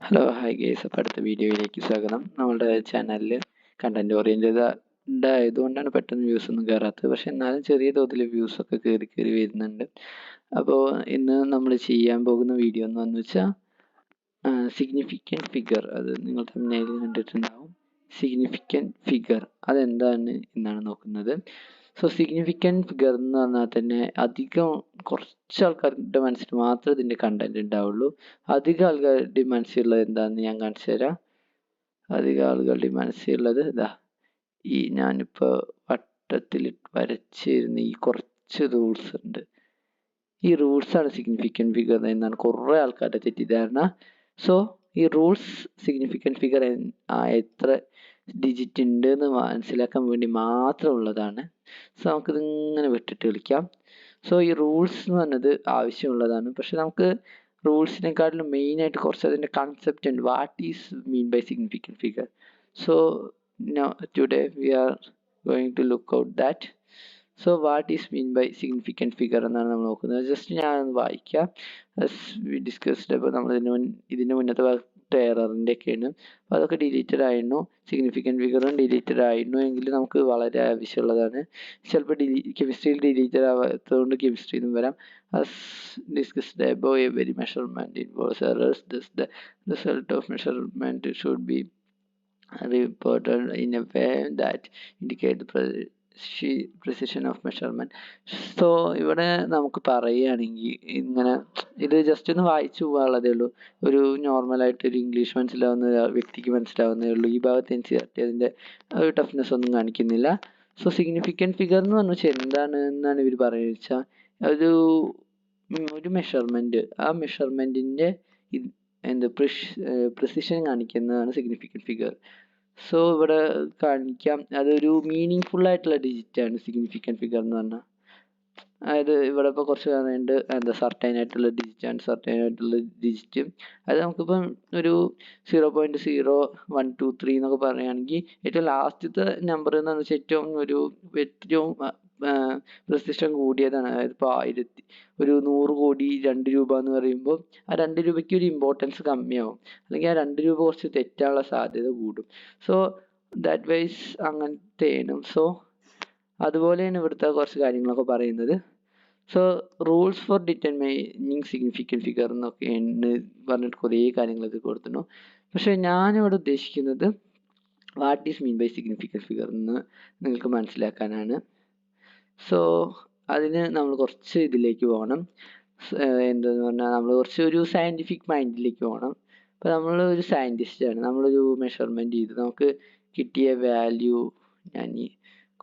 Hello hi guys, അപ്പോൾ അടുത്ത വീഡിയോയിലേക്ക് സ്വാഗതം. നമ്മളുടെ ചാനലിൽ കണ്ടൻറ് ഓറിയൻറ്റഡ് ആയതുകൊണ്ടാണ് പെട്ടെന്ന് വ്യൂസ് ഒന്നും കയറാത്തത്. പക്ഷെ എന്നാലും ചെറിയ തോതിൽ വ്യൂസൊക്കെ കയറി വരുന്നുണ്ട്. അപ്പോൾ ഇന്ന് നമ്മൾ ചെയ്യാൻ പോകുന്ന വീഡിയോ എന്ന് വെച്ചാൽ സിഗ്നിഫിക്കൻറ്റ് ഫിഗർ. അത് നിങ്ങൾ തമ്മിൽ കണ്ടിട്ടുണ്ടാവും. സിഗ്നിഫിക്കൻറ്റ് ഫിഗർ അതെന്താണ് എന്നാണ് നോക്കുന്നത്. സോ സിഗ്നിഫിക്കൻറ്റ് ഫിഗർ എന്ന് പറഞ്ഞാൽ തന്നെ അധികം കുറച്ച് ആൾക്കാരുടെ മനസ്സിൽ മാത്രമേ ഇതിൻ്റെ കണ്ടന്റ് ഉണ്ടാവുള്ളൂ. അധികം ആൾക്കാരുടെ മനസ്സിലുള്ളത് എന്താണെന്ന് ഞാൻ കാണിച്ചു തരാം. അധികം ആളുകളുടെ മനസ്സിലുള്ളത് ഇതാ ഈ ഞാനിപ്പോൾ വട്ടത്തിൽ വരച്ചിരുന്ന ഈ കുറച്ച് റൂൾസ് ഉണ്ട്. ഈ റൂൾസാണ് സിഗ്നിഫിക്കൻറ്റ് ഫിഗർ എന്നാണ് കുറേ ആൾക്കാരുടെ തെറ്റിദ്ധാരണ. സോ ഈ റൂൾസ് സിഗ്നിഫിക്കൻറ്റ് ഫിഗർ എത്ര ഡിജിറ്റ് ഉണ്ട് എന്ന് മനസ്സിലാക്കാൻ വേണ്ടി മാത്രമുള്ളതാണ്. സോ നമുക്കിതിങ്ങനെ വിട്ടിട്ട് കളിക്കാം. സോ ഈ റൂൾസ് എന്ന് പറഞ്ഞത് ആവശ്യമുള്ളതാണ്. പക്ഷെ നമുക്ക് റൂൾസിനെക്കാട്ടിലും മെയിനായിട്ട് കുറച്ച് അതിൻ്റെ കൺസെപ്റ്റ് ഉണ്ട്. What is mean by significant figure? So today we are going to look out that. So what is mean by significant figure എന്നാണ് നമ്മൾ നോക്കുന്നത്. ജസ്റ്റ് ഞാനൊന്ന് വായിക്കാം. We discussed. അപ്പോൾ നമ്മൾ ഇതിൻ്റെ മുന്നത്തെ എററിൻ്റെ ഒക്കെയാണ്. അപ്പോൾ അതൊക്കെ ഡിലീറ്റഡ് ആയിരുന്നു. സിഗ്നിഫിക്കൻറ്റ് ഫിഗറും ഡിലീറ്റഡ് ആയിരുന്നു എങ്കിൽ നമുക്ക് വളരെ ആവശ്യമുള്ളതാണ്. ചിലപ്പോൾ കെമിസ്ട്രിയിൽ ഡിലീറ്റഡ് ആവാത്തതുകൊണ്ട് കെമിസ്ട്രിയിൽ നിന്നും വരാം. As discussed above, every measurement involves errors. Thus, the result of measurement should be reported in a way that indicate the precision of measurement. So ഇവിടെ നമുക്ക് പറയുകയാണെങ്കിൽ ഇങ്ങനെ ഇത് ജസ്റ്റ് ഒന്ന് വായിച്ചു പോകാനുള്ളതേ ഉള്ളൂ. ഒരു നോർമലായിട്ട് ഒരു ഇംഗ്ലീഷ് മനസ്സിലാവുന്ന വ്യക്തിക്ക് മനസ്സിലാവുന്നതേ ഉള്ളൂ. ഈ ഭാഗത്ത് NCERT അതിൻ്റെ ഒരു ടഫ്നെസ് ഒന്നും കാണിക്കുന്നില്ല. സോ സിഗ്നിഫിക്കൻറ്റ് ഫിഗർ എന്ന് പറഞ്ഞാൽ എന്താണ് എന്നാണ് ഇവർ പറയുന്നത് വെച്ചാൽ ഒരു മെഷർമെൻറ്റ്, ആ മെഷർമെൻറ്റിൻ്റെ പ്രിസിഷൻ കാണിക്കുന്നതാണ് സിഗ്നിഫിക്കൻറ്റ് ഫിഗർ. സോ ഇവിടെ കാണിക്കാം, അതൊരു മീനിങ് ഫുൾ ആയിട്ടുള്ള ഡിജിറ്റാണ് സിഗ്നിഫിക്കൻറ്റ് ഫിഗർ എന്ന് പറഞ്ഞാൽ. അതായത് ഇവിടെ ഇപ്പോൾ കുറച്ച് പറയുന്നുണ്ട് സർട്ടൈൻ ആയിട്ടുള്ള ഡിജിറ്റ്. അത് നമുക്കിപ്പം ഒരു 0.0123 എന്നൊക്കെ പറയുകയാണെങ്കിൽ ഏറ്റവും ലാസ്റ്റത്തെ നമ്പർ എന്ന് വെച്ചാൽ ഏറ്റവും പ്രിസിഷൻ കൂടിയതാണ്. അതായത് ഇപ്പോൾ 100 കോടി 2 രൂപ എന്ന് പറയുമ്പോൾ ആ 2 രൂപയ്ക്ക് ഒരു ഇമ്പോർട്ടൻസ് കമ്മിയാവും, അല്ലെങ്കിൽ ആ 2 രൂപ കുറച്ച് തെറ്റാനുള്ള സാധ്യത കൂടും. സോ ദാറ്റ് വൈസ് അങ്ങനത്തെയാണ്. സോ അതുപോലെയാണ് ഇവിടുത്തെ കുറച്ച് കാര്യങ്ങളൊക്കെ പറയുന്നത്. So rules for determining significant figure എന്നൊക്കെയാണ് പറഞ്ഞിട്ട് കുറേ കാര്യങ്ങളൊക്കെ കൊടുത്തിരുന്നു. പക്ഷേ ഞാനിവിടെ ഉദ്ദേശിക്കുന്നത് what is mean by significant figure എന്ന് നിങ്ങൾക്ക് മനസ്സിലാക്കാനാണ്. സോ അതിന് നമ്മൾ കുറച്ച് ഇതിലേക്ക് പോകണം. എന്തെന്ന് പറഞ്ഞാൽ നമ്മൾ കുറച്ച് ഒരു സയൻറ്റിഫിക് മൈൻഡിലേക്ക് പോകണം. അപ്പോൾ നമ്മൾ ഒരു സയൻറ്റിസ്റ്റാണ്. നമ്മളൊരു മെഷർമെൻറ്റ് ചെയ്ത് നമുക്ക് കിട്ടിയ വാല്യൂ ഞാൻ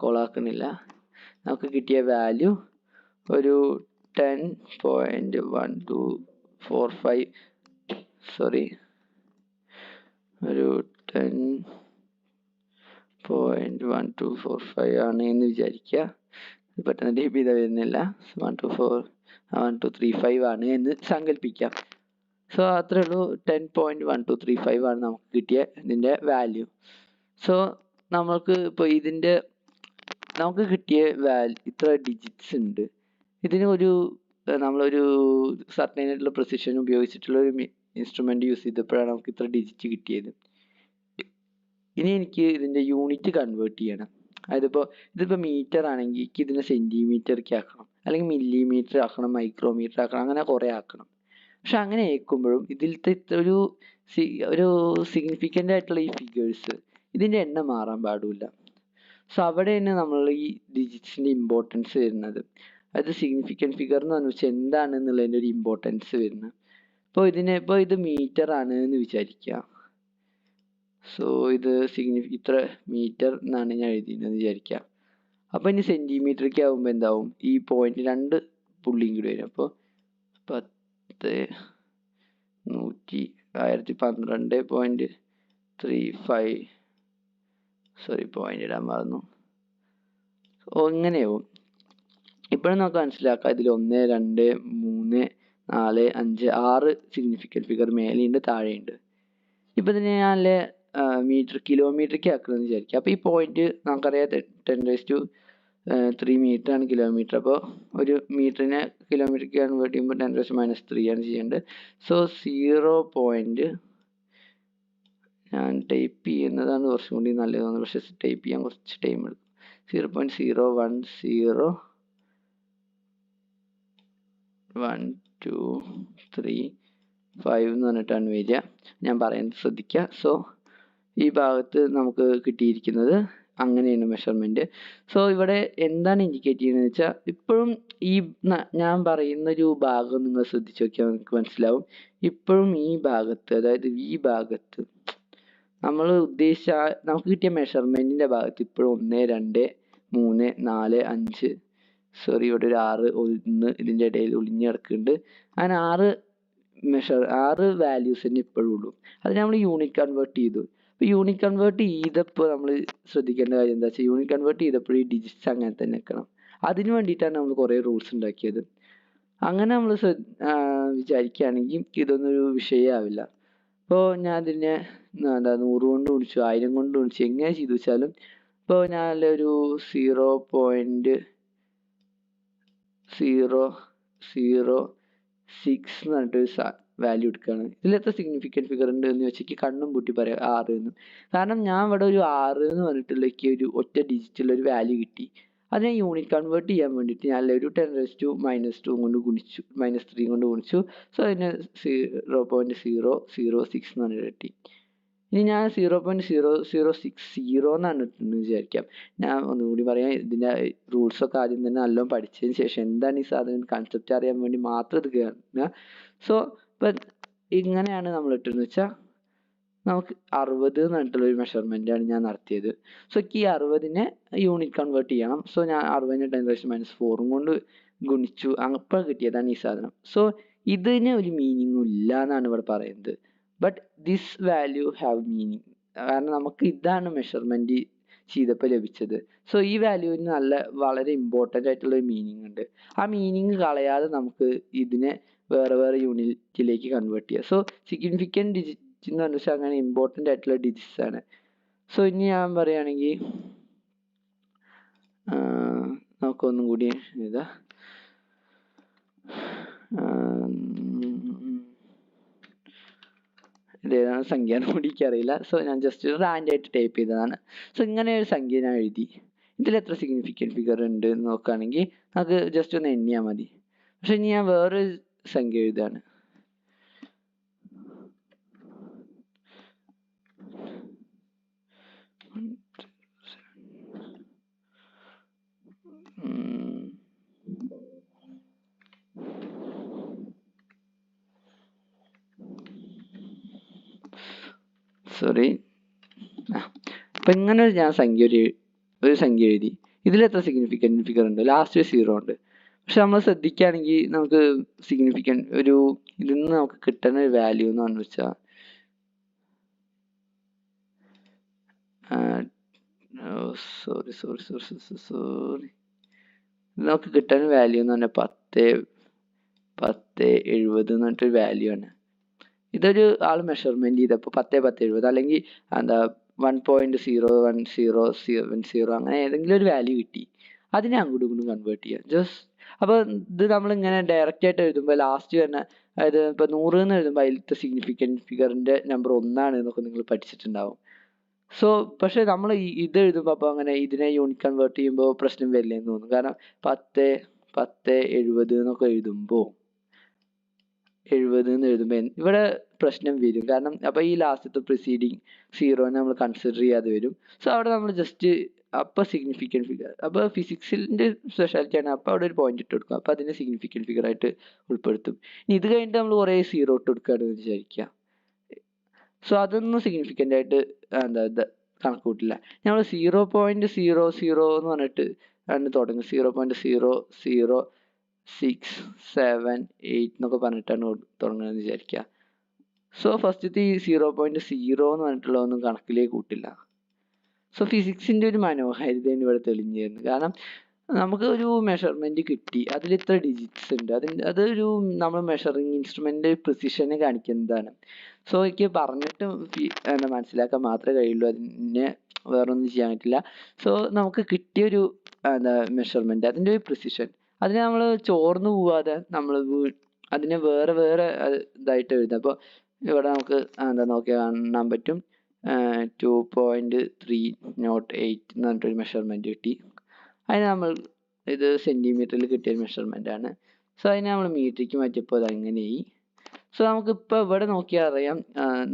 കോളാക്കണില്ല. നമുക്ക് കിട്ടിയ വാല്യൂ ഒരു 10.1245 ഒരു 10.1245 ആണ് എന്ന് വിചാരിക്കുക. പെട്ടെന്ന് ഡി ബി വരുന്നില്ല. 1235 ആണ് എന്ന് സങ്കല്പിക്കാം. സോ അത്രേ ഉള്ളൂ. 10.1235 ആണ് നമുക്ക് കിട്ടിയ ഇതിൻ്റെ വാല്യൂ. സോ നമുക്ക് ഇപ്പോൾ നമുക്ക് കിട്ടിയ ഇത്ര ഡിജിറ്റ്സ് ഉണ്ട്. ഇതിന് നമ്മളൊരു സർട്ടൈൻ ആയിട്ടുള്ള പ്രിസിഷൻ ഉപയോഗിച്ചിട്ടുള്ള ഒരു ഇൻസ്ട്രുമെൻ്റ് യൂസ് ചെയ്തപ്പോഴാണ് നമുക്ക് ഇത്ര ഡിജിറ്റ് കിട്ടിയത്. ഇനി എനിക്ക് ഇതിൻ്റെ യൂണിറ്റ് കൺവേർട്ട് ചെയ്യണം. ഇതിപ്പോൾ മീറ്റർ ആണെങ്കിൽ എനിക്ക് ഇതിനെ സെൻറ്റിമീറ്റർക്ക് ആക്കണം, അല്ലെങ്കിൽ മില്ലിമീറ്റർ ആക്കണം, മൈക്രോമീറ്റർ ആക്കണം, അങ്ങനെ കുറേ ആക്കണം. പക്ഷെ അങ്ങനെ ആക്കുമ്പോഴും ഇതിലത്തെ ഒരു സിഗ്നിഫിക്കൻ്റ് ആയിട്ടുള്ള ഈ ഫിഗേഴ്സ് ഇതിൻ്റെ എണ്ണം മാറാൻ പാടില്ല. സോ അവിടെ തന്നെ നമ്മൾ ഈ ഡിജിറ്റ്സിൻ്റെ ഇമ്പോർട്ടൻസ് വരുന്നത്. അത് സിഗ്നിഫിക്കൻറ്റ് ഫിഗർ എന്ന് വെച്ചാൽ എന്താണെന്നുള്ളതിൻ്റെ ഒരു ഇമ്പോർട്ടൻസ് വരുന്നത്. ഇപ്പോൾ ഇത് മീറ്റർ ആണ് എന്ന് വിചാരിക്കുക. സോ ഇത് ഇത്ര മീറ്റർ എന്നാണ് ഞാൻ എഴുതിയെന്ന് വിചാരിക്കുക. അപ്പോൾ ഇനി സെൻറ്റിമീറ്റർക്ക് ആകുമ്പോൾ എന്താവും? ഈ പോയിന്റ് 2 പുള്ളിയും കൂടി വരും. അപ്പോൾ 10/1012.35 പോയിന്റ് ഇടാൻ മറന്നു. ഇങ്ങനെയാവും. ഇപ്പോഴും നമുക്ക് മനസ്സിലാക്കാം ഇതിൽ 1, 2, 3, 4, 5, 6 സിഗ്നിഫിക്കൻറ്റ് ഫിഗർ മേലെയുണ്ട്, താഴെയുണ്ട്. ഇപ്പം ഇതിനെ ഞാൻ കിലോമീറ്റർക്ക് ആക്കണമെന്ന് വിചാരിക്കുക. അപ്പോൾ ഈ പോയിന്റ് നമുക്കറിയാം 10⁻³ മീറ്റർ ആണ് കിലോമീറ്റർ. അപ്പോൾ ഒരു മീറ്ററിനെ കിലോമീറ്റർക്ക് കൺവേർട്ട് ചെയ്യുമ്പോൾ 10⁻³ ആണ് ചെയ്യേണ്ടത്. സോ 0.0 ഞാൻ ടൈപ്പ് ചെയ്യുന്നതാണ് കുറച്ചും കൂടി നല്ലത് തോന്നുന്നു, പക്ഷെ ടൈപ്പ് ചെയ്യാൻ കുറച്ച് ടൈം എടുക്കും. 0.010123 എന്ന് പറഞ്ഞിട്ടാണ് വരിക. ഞാൻ പറയുന്നത് ശ്രദ്ധിക്കുക. സോ ഈ ഭാഗത്ത് നമുക്ക് കിട്ടിയിരിക്കുന്നത് അങ്ങനെയാണ് മെഷർമെൻറ്റ്. സോ ഇവിടെ എന്താണ് ഇൻഡിക്കേറ്റ് ചെയ്യുന്നത് വെച്ചാൽ, ഇപ്പോഴും ഈ ഞാൻ പറയുന്നൊരു ഭാഗം നിങ്ങൾ ശ്രദ്ധിച്ച് നോക്കിയാൽ നിങ്ങൾക്ക് മനസ്സിലാവും. ഇപ്പോഴും ഈ ഭാഗത്ത്, അതായത് ഈ ഭാഗത്ത് നമ്മൾ ഉദ്ദേശിച്ച നമുക്ക് കിട്ടിയ മെഷർമെൻറ്റിൻ്റെ ഭാഗത്ത് ഇപ്പോഴും 1, 2, 3, 4, 5 സോറി ഇവിടെ ഒരു 6, 1 ഇതിൻ്റെ ഇടയിൽ ഒളിഞ്ഞ് കിടക്കുന്നുണ്ട്. അങ്ങനെ 6 വാല്യൂസ് തന്നെ ഇപ്പോഴും ഉള്ളൂ. അത് നമ്മൾ യൂണിറ്റ് കൺവേർട്ട് ചെയ്തു. ഇപ്പോൾ യൂണിറ്റ് കൺവേർട്ട് ചെയ്തപ്പോൾ നമ്മൾ ശ്രദ്ധിക്കേണ്ട കാര്യം എന്താ വെച്ചാൽ, യൂണിറ്റ് കൺവേർട്ട് ചെയ്തപ്പോൾ ഈ ഡിജിറ്റ്സ് അങ്ങനെ തന്നെ വെക്കണം. അതിന് വേണ്ടിയിട്ടാണ് നമ്മൾ കുറേ റൂൾസ് ഉണ്ടാക്കിയത്. അങ്ങനെ നമ്മൾ വിചാരിക്കുകയാണെങ്കിൽ ഇതൊന്നൊരു വിഷയമാവില്ല. ഇപ്പോൾ ഞാൻ അതിനെ 100 കൊണ്ട് ഗുണിച്ചു, 1000 കൊണ്ട് ഗുണിച്ചു, എങ്ങനെ ചെയ്തു വെച്ചാലും ഇപ്പോൾ ഞാൻ ഒരു 0.006 എന്ന് പറഞ്ഞിട്ടൊരു വാല്യൂ എടുക്കുകയാണ്. ഇതിലെത്ര സിഗ്നിഫിക്കൻറ്റ് ഫിഗർ ഉണ്ട് എന്ന് വെച്ചിട്ട് കണ്ണും പൂട്ടി പറയാം 6 എന്ന്. കാരണം ഞാൻ ഇവിടെ ഒരു 6 എന്ന് പറഞ്ഞിട്ടുള്ളേക്ക് ഒരു ഒറ്റ ഡിജിറ്റുള്ള ഒരു വാല്യൂ കിട്ടി. അതിനെ യൂണിറ്റ് കൺവേർട്ട് ചെയ്യാൻ വേണ്ടിയിട്ട് ഞാൻ ഒരു 10⁻² കൊണ്ട് ഗുണിച്ചു, -3 കൊണ്ട് ഗുണിച്ചു. സോ അതിന് 0.006 എന്ന് പറഞ്ഞിട്ട് കിട്ടി. ഇനി ഞാൻ 0.0060 എന്നാണ് ഇട്ടെന്ന് വിചാരിക്കാം. ഞാൻ ഒന്നുകൂടി പറയാം, ഇതിൻ്റെ റൂൾസൊക്കെ ആദ്യം തന്നെ നല്ലോണം പഠിച്ചതിന് ശേഷം എന്താണ് ഈ സാധനം കൺസെപ്റ്റ് അറിയാൻ വേണ്ടി മാത്രം ഇത് കേൾക്കുക. സോ ഇപ്പം ഇങ്ങനെയാണ് നമ്മൾ ഇട്ടെന്ന് വെച്ചാൽ, നമുക്ക് 60 എന്ന് പറഞ്ഞിട്ടുള്ളൊരു മെഷർമെൻറ്റാണ് ഞാൻ നടത്തിയത്. സോ ഈ 60നെ യൂണിറ്റ് കൺവേർട്ട് ചെയ്യണം. സോ ഞാൻ 60നെ 10⁻⁴ കൊണ്ട് ഗുണിച്ചു, അപ്പോൾ കിട്ടിയതാണ് ഈ സാധനം. സോ ഇതിന് ഒരു മീനിങ്ങും ഇല്ല എന്നാണ് ഇവിടെ പറയുന്നത്. But this value have meaning. കാരണം നമുക്ക് ഇതാണ് മെഷർമെൻറ്റ് ചെയ്തപ്പോൾ ലഭിച്ചത്. സോ ഈ വാല്യൂവിന് വളരെ ഇമ്പോർട്ടൻ്റ് ആയിട്ടുള്ളൊരു മീനിങ് ഉണ്ട്. ആ മീനിങ് കളയാതെ നമുക്ക് ഇതിനെ വേറെ യൂണിറ്റിലേക്ക് കൺവേർട്ട് ചെയ്യാം. സോ സിഗ്നിഫിക്കൻറ്റ് ഡിജിറ്റ് എന്ന് പറഞ്ഞാൽ അങ്ങനെ ഇമ്പോർട്ടൻ്റ് ആയിട്ടുള്ള ഡിജിറ്റ്സ് ആണ്. സോ ഇനി ഞാൻ പറയുകയാണെങ്കിൽ നമുക്കൊന്നും കൂടി എഴുതാം. ഇതേതാണ് സംഖ്യ കൂടി എനിക്കറിയില്ല. സോ ഞാൻ ജസ്റ്റ് റാൻഡായിട്ട് ടൈപ്പ് ചെയ്തതാണ്. സോ ഇങ്ങനെ ഒരു സംഖ്യ ഞാൻ എഴുതി. ഇതിൽ എത്ര സിഗ്നിഫിക്കൻറ്റ് ഫിഗർ ഉണ്ട് എന്ന് നോക്കുകയാണെങ്കിൽ അത് ജസ്റ്റ് ഒന്ന് എണ്ണിയാൽ മതി. പക്ഷെ ഇനി ഞാൻ വേറൊരു സംഖ്യ എഴുതാണ്. സോറി. അപ്പം ഇങ്ങനെ ഞാൻ ഒരു സംഖ്യ എഴുതി. ഇതിലെത്ര സിഗ്നിഫിക്കൻറ്റ് ഫിഗർ ഉണ്ട്? ലാസ്റ്റ് 0 ഉണ്ട്. പക്ഷെ നമ്മൾ ശ്രദ്ധിക്കുകയാണെങ്കിൽ നമുക്ക് സിഗ്നിഫിക്കൻറ്റ് ഇതിൽ നിന്ന് നമുക്ക് കിട്ടുന്ന ഒരു വാല്യൂ എന്ന് പറഞ്ഞു വെച്ചാൽ സോറി നമുക്ക് കിട്ടുന്ന വാല്യൂ എന്ന് പറഞ്ഞാൽ 10.70 എന്ന് പറഞ്ഞിട്ടൊരു വാല്യൂ ആണ്. ഇതൊരു ആൾ മെഷർമെൻറ്റ് ചെയ്തപ്പോൾ 10.70 അല്ലെങ്കിൽ 1.01070 അങ്ങനെ ഏതെങ്കിലും ഒരു വാല്യൂ കിട്ടി. അതിനെ അങ്ങോട്ടും ഇങ്ങോട്ടും കൺവേർട്ട് ചെയ്യാം ജസ്റ്റ്. അപ്പോൾ ഇത് നമ്മളിങ്ങനെ ഡയറക്റ്റ് ആയിട്ട് എഴുതുമ്പോൾ ലാസ്റ്റ് തന്നെ, അതായത് ഇപ്പോൾ 100 എന്ന് എഴുതുമ്പോൾ അതിലത്തെ സിഗ്നിഫിക്കൻറ്റ് ഫിഗറിൻ്റെ നമ്പർ 1 എന്നൊക്കെ നിങ്ങൾ പഠിച്ചിട്ടുണ്ടാവും. സോ പക്ഷേ നമ്മൾ ഇത് എഴുതുമ്പോൾ അപ്പോൾ അങ്ങനെ ഇതിനെ യൂണിറ്റ് കൺവേർട്ട് ചെയ്യുമ്പോൾ പ്രശ്നം വരില്ലെന്ന് തോന്നുന്നു. കാരണം 10.70 എന്നൊക്കെ എഴുതുമ്പോൾ 70 എന്ന് എഴുതുമ്പോൾ ഇവിടെ പ്രശ്നം വരും. കാരണം അപ്പോൾ ഈ ലാസ്റ്റത്തെ പ്രിസീഡിങ് 0 നമ്മൾ കൺസിഡർ ചെയ്യാതെ വരും. സോ അവിടെ നമ്മൾ ജസ്റ്റ് അപ്പോൾ സിഗ്നിഫിക്കൻറ്റ് ഫിഗർ, അപ്പോൾ ഫിസിക്സിൻ്റെ സ്പെഷ്യാലിറ്റിയാണ്, അപ്പോൾ അവിടെ ഒരു പോയിന്റ് ഇട്ട് കൊടുക്കും. അപ്പോൾ അതിനെ സിഗ്നിഫിക്കൻറ്റ് ഫിഗർ ആയിട്ട് ഉൾപ്പെടുത്തും. ഇനി ഇത് കഴിഞ്ഞിട്ട് നമ്മൾ കുറേ 0 ഇട്ട് കൊടുക്കുകയാണെന്ന് വിചാരിക്കുക. സോ അതൊന്നും സിഗ്നിഫിക്കൻ്റ് ആയിട്ട് കണക്ക് കൂട്ടില്ല. നമ്മൾ 0.00 എന്ന് പറഞ്ഞിട്ട് ആണ് തുടങ്ങും. 0.00678 എന്നൊക്കെ പറഞ്ഞിട്ടാണ് തുടങ്ങുന്നതെന്ന് വിചാരിക്കുക. സോ ഫസ്റ്റത്തെ ഈ 0.0 എന്ന് പറഞ്ഞിട്ടുള്ളതൊന്നും കണക്കിലേക്ക് കൂട്ടില്ല. സോ ഫിസിക്സിൻ്റെ ഒരു മനോഹാരിതയാണ് ഇവിടെ തെളിഞ്ഞു വരുന്നത്. കാരണം നമുക്ക് ഒരു മെഷർമെൻറ്റ് കിട്ടി, അതിൽ ഇത്ര ഡിജിറ്റ്സ് ഉണ്ട്, അതൊരു നമ്മൾ മെഷറിങ് ഇൻസ്ട്രുമെൻ്റ് പ്രിസിഷനെ കാണിക്കുന്നതാണ്. സോ എനിക്ക് പറഞ്ഞിട്ട് മനസ്സിലാക്കാൻ മാത്രമേ കഴിയുള്ളൂ, അതിനെ വേറൊന്നും ചെയ്യാൻ പറ്റില്ല. സോ നമുക്ക് കിട്ടിയൊരു മെഷർമെൻറ്റ്, അതിൻ്റെ ഒരു പ്രിസിഷൻ, അതിനെ നമ്മൾ ചോർന്നു പോവാതെ നമ്മൾ അതിനെ വേറെ ഇതായിട്ട് എഴുതാം. അപ്പോൾ ഇവിടെ നമുക്ക് നോക്കിയാൽ കാണാൻ പറ്റും 2.308 എന്ന് പറഞ്ഞിട്ടൊരു മെഷർമെൻറ്റ് കിട്ടി. അതിന് നമ്മൾ ഇത് സെൻറ്റിമീറ്ററിൽ കിട്ടിയ മെഷർമെൻ്റ് ആണ്. സോ അതിനെ നമ്മൾ മീറ്ററിലേക്ക് മാറ്റിയപ്പോൾ അത് അങ്ങനെയായി. സോ നമുക്കിപ്പോൾ ഇവിടെ നോക്കിയാൽ അറിയാം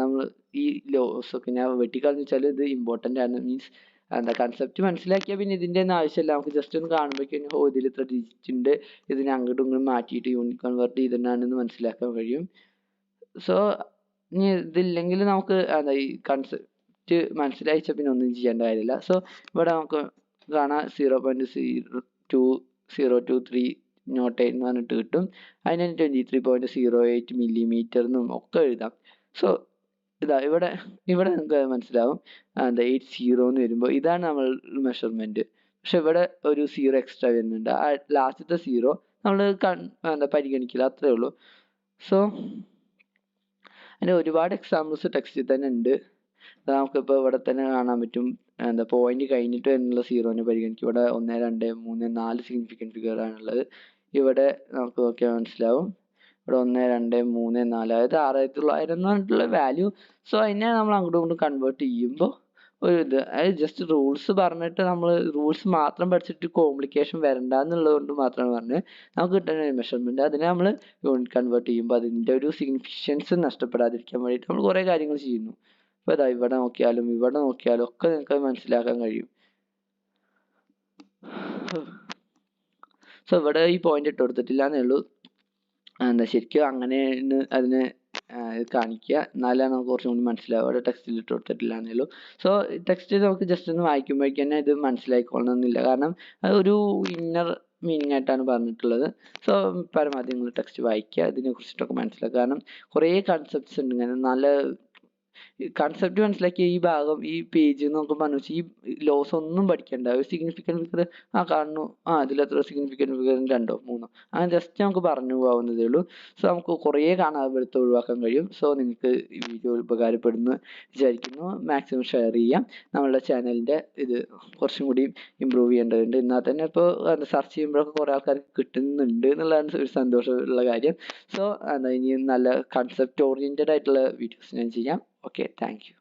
നമ്മൾ ഈ ലോസ് ഒക്കെ ഞാൻ വെട്ടിക്കളഞ്ഞു വെച്ചാൽ ഇത് ഇമ്പോർട്ടൻ്റ് ആണ്. മീൻസ് എന്താ കൺസെപ്റ്റ് മനസ്സിലാക്കിയാൽ പിന്നെ ഇതിൻ്റെ ഒന്നും ആവശ്യമില്ല. നമുക്ക് ജസ്റ്റ് ഒന്ന് കാണുമ്പോഴേക്കും ഇതിൽ ഇത്ര ഡിജിറ്റ് ഉണ്ട്, ഇതിനെ അങ്ങോട്ടും ഇങ്ങോട്ടും മാറ്റിയിട്ട് യൂണിറ്റ് കൺവേർട്ട് ചെയ്തിട്ടാണെന്ന് മനസ്സിലാക്കാൻ കഴിയും. സോ ഇനി ഇതില്ലെങ്കിൽ നമുക്ക് എന്താ ഈ കൺസെപ്റ്റ് മനസ്സിലായിച്ചാൽ പിന്നെ ഒന്നും ചെയ്യേണ്ട കാര്യമില്ല. സോ ഇവിടെ നമുക്ക് കാണാം 0.0202308 എന്ന് പറഞ്ഞിട്ട് കിട്ടും. അതിന് 23.08 millimeter എന്നും ഒക്കെ എഴുതാം. സോ ഇതാ ഇവിടെ നിങ്ങൾക്ക് മനസ്സിലാവും എന്താ 80 എന്ന് വരുമ്പോൾ ഇതാണ് നമ്മൾ മെഷർമെൻറ്റ്. പക്ഷെ ഇവിടെ ഒരു 0 എക്സ്ട്രാ വരുന്നുണ്ട്. ആ ലാസ്റ്റത്തെ 0 നമ്മൾ എന്താ പരിഗണിക്കില്ല, അത്രേ ഉള്ളൂ. സോ അതിന് ഒരുപാട് എക്സാമ്പിൾസ് ടെക്സ്റ്റിൽ തന്നെ ഉണ്ട്. നമുക്കിപ്പോൾ ഇവിടെ തന്നെ കാണാൻ പറ്റും. എന്താ പോയിന്റ് കഴിഞ്ഞിട്ട് എന്നുള്ള 0നെ പരിഗണിക്കും. ഇവിടെ 1, 2, 3, 4 സിഗ്നിഫിക്കൻറ്റ് ഫിഗർ ആണുള്ളത്. ഇവിടെ നമുക്ക് നോക്കിയാൽ മനസ്സിലാവും. ഇവിടെ 1, 2, 3, 4 അതായത് 6900 എന്ന് പറഞ്ഞിട്ടുള്ള വാല്യൂ. സോ അതിനെ നമ്മൾ അങ്ങോട്ടും ഇങ്ങോട്ടും കൺവേർട്ട് ചെയ്യുമ്പോൾ ഒരു ഇത് അതായത് ജസ്റ്റ് റൂൾസ് പറഞ്ഞിട്ട് നമ്മൾ റൂൾസ് മാത്രം പഠിച്ചിട്ട് കോംപ്ലിക്കേഷൻ വരണ്ട എന്നുള്ളത് കൊണ്ട് മാത്രമാണ് പറഞ്ഞത്. നമുക്ക് കിട്ടുന്ന മെഷർമെൻറ്റ് അതിനെ നമ്മൾ യൂണിറ്റ് കൺവേർട്ട് ചെയ്യുമ്പോൾ അതിൻ്റെ ഒരു സിഗ്നിഫിക്കൻസ് നഷ്ടപ്പെടാതിരിക്കാൻ വേണ്ടിയിട്ട് നമ്മൾ കുറേ കാര്യങ്ങൾ ചെയ്യുന്നു. അപ്പോൾ ഇതാ ഇവിടെ നോക്കിയാലും ഒക്കെ നിങ്ങൾക്ക് മനസ്സിലാക്കാൻ കഴിയും. സോ ഇവിടെ ഈ പോയിന്റ് ഇട്ട് കൊടുത്തിട്ടില്ല എന്നേ ഉള്ളൂ. എന്താ ശരിക്കും അങ്ങനെ അതിനെ കാണിക്കുക, എന്നാലാണ് നമുക്ക് കുറച്ചും കൂടി മനസ്സിലാവുക. അവിടെ ടെക്സ്റ്റിൽ ഇട്ട് കൊടുത്തിട്ടില്ല എന്നേ ഉള്ളൂ. സോ ടെക്സ്റ്റ് നമുക്ക് ജസ്റ്റ് ഒന്ന് വായിക്കുമ്പോഴേക്ക് തന്നെ ഇത് മനസ്സിലായിക്കൊള്ളണമെന്നില്ല, കാരണം അത് ഒരു ഇന്നർ മീനിങ് ആയിട്ടാണ് പറഞ്ഞിട്ടുള്ളത്. സോ പരമാവധി നിങ്ങൾ ടെക്സ്റ്റ് വായിക്കുക, ഇതിനെ കുറിച്ചിട്ടൊക്കെ മനസ്സിലാക്കുക. കാരണം കുറേ കൺസെപ്റ്റ്സ് ഉണ്ട് ഇങ്ങനെ. നല്ല കൺസെപ്റ്റ് മനസ്സിലാക്കിയ ഈ ഭാഗം ഈ പേജ് എന്നൊക്കെ പറഞ്ഞു ഈ ലോസ് ഒന്നും പഠിക്കണ്ട. ഒരു സിഗ്നിഫിക്കൻറ്റ് ഫിഗർ കാണുന്നു, ഇതിലെത്ര സിഗ്നിഫിക്കൻറ്റ് ഫിഗർ 2, 3 അങ്ങനെ ജസ്റ്റ് നമുക്ക് പറഞ്ഞു പോകാവുന്നതേ ഉള്ളൂ. സോ നമുക്ക് കുറേ കാണാതെടുത്ത് ഒഴിവാക്കാൻ കഴിയും. സോ നിങ്ങൾക്ക് ഈ വീഡിയോ ഉപകാരപ്പെടുന്നു വിചാരിക്കുന്നു. മാക്സിമം ഷെയർ ചെയ്യാം. നമ്മളുടെ ചാനലിൻ്റെ ഇത് കുറച്ചും കൂടി ഇമ്പ്രൂവ് ചെയ്യേണ്ടതുണ്ട്. എന്നാൽ തന്നെ ഇപ്പോൾ സെർച്ച് ചെയ്യുമ്പോഴൊക്കെ കുറേ ആൾക്കാർക്ക് കിട്ടുന്നുണ്ട് എന്നുള്ളതാണ് ഒരു സന്തോഷമുള്ള കാര്യം. സോ ഇനി നല്ല കൺസെപ്റ്റ് ഓറിയൻറ്റഡ് ആയിട്ടുള്ള വീഡിയോസ് ഞാൻ ചെയ്യാം. Okay, thank you.